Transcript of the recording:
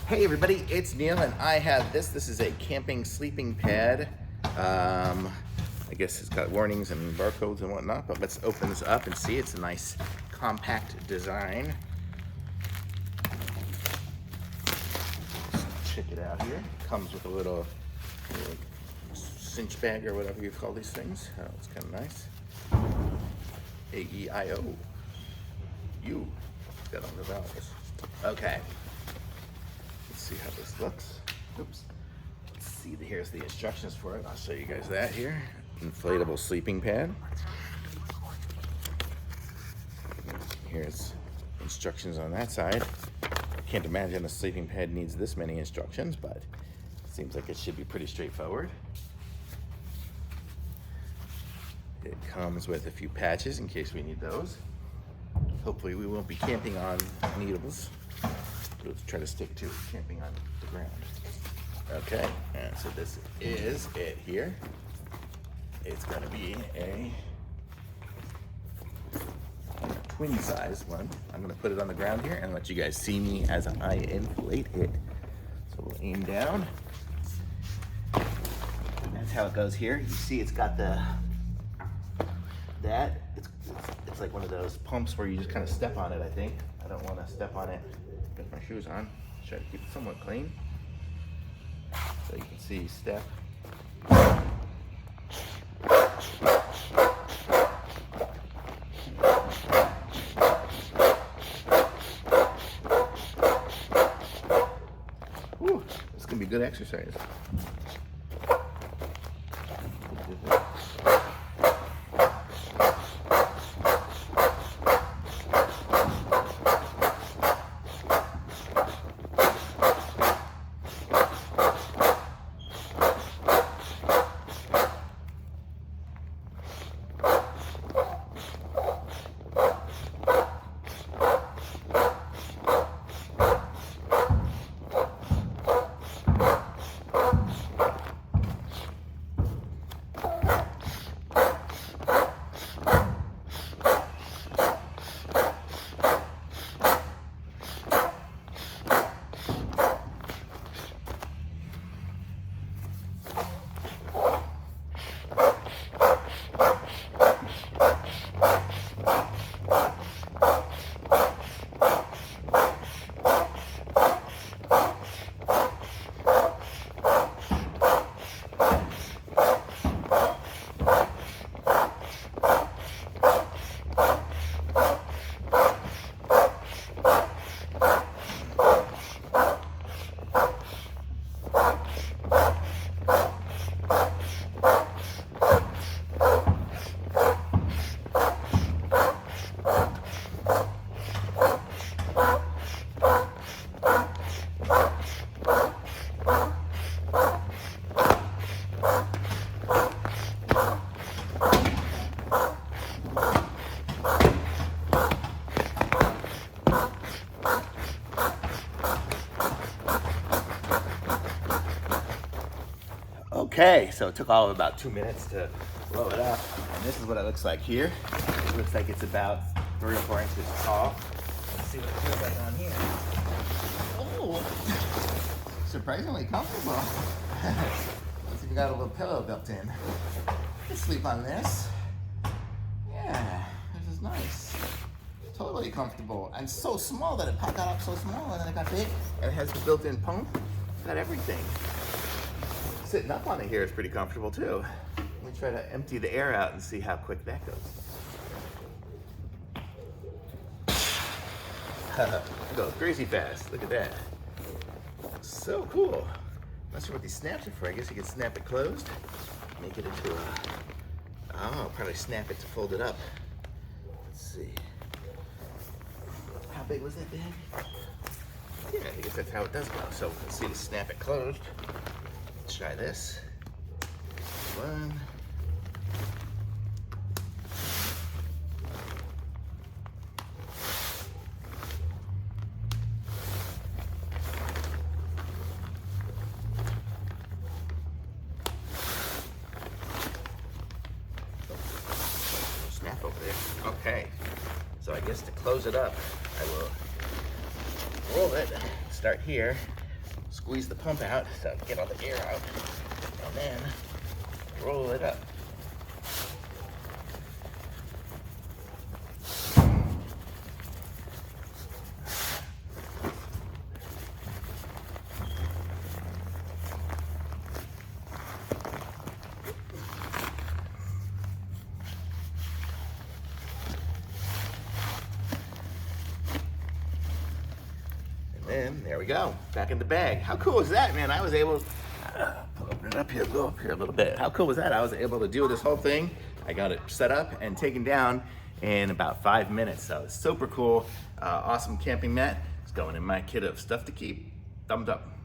Hey everybody, it's Neil and I have this. This is a camping sleeping pad. I guess it's got warnings and barcodes and whatnot, but let's open this up and see. It's a nice compact design. Let's check it out here. Comes with a little cinch bag or whatever you call these things. Oh, it's kind of nice. A-E-I-O. U. It's got on the vowels. Okay. Let's see how this looks. Oops. Let's see, here's the instructions for it. I'll show you guys that here. Inflatable sleeping pad. Here's instructions on that side. I can't imagine a sleeping pad needs this many instructions, but it seems like it should be pretty straightforward. It comes with a few patches in case we need those. Hopefully we won't be camping on needles. Let's try to stick to camping on the ground. Okay, and so this is it here. It's gonna be a twin size one. I'm gonna put it on the ground here and let you guys see me as I inflate it. So we'll aim down. That's how it goes here. You see it's got it's like one of those pumps where you just kind of step on it, I think. I don't want to step on it with my shoes on. Try to keep it somewhat clean. So you can see step. Whew, this can be good exercise. Okay, so it took all of about 2 minutes to blow it up, and this is what it looks like here. It looks like it's about 3 or 4 inches tall. Let's see what it feels like on here. Oh, surprisingly comfortable. It's even got a little pillow built in. I can sleep on this. Yeah, this is nice. Totally comfortable, and so small that it got up so small, and then it got big, and it has the built-in pump. It's got everything. Sitting up on it here is pretty comfortable too. Let me try to empty the air out and see how quick that goes. It goes crazy fast. Look at that. So cool. Not sure what these snaps are for. I guess you can snap it closed, make it into probably snap it to fold it up. Let's see. How big was that bag? Yeah, I guess that's how it does go. So let's see to snap it closed. Let's try this. One. Snap over there. Okay. So I guess to close it up, I will roll it, start here, squeeze the pump out so I can get all the air out, and then roll it up. And there we go, back in the bag. How cool is that, man? I was able, open it up here, go up here a little bit. How cool was that? I was able to do this whole thing. I got it set up and taken down in about 5 minutes. So it's super cool, awesome camping mat. It's going in my kit of stuff to keep. Thumbs up.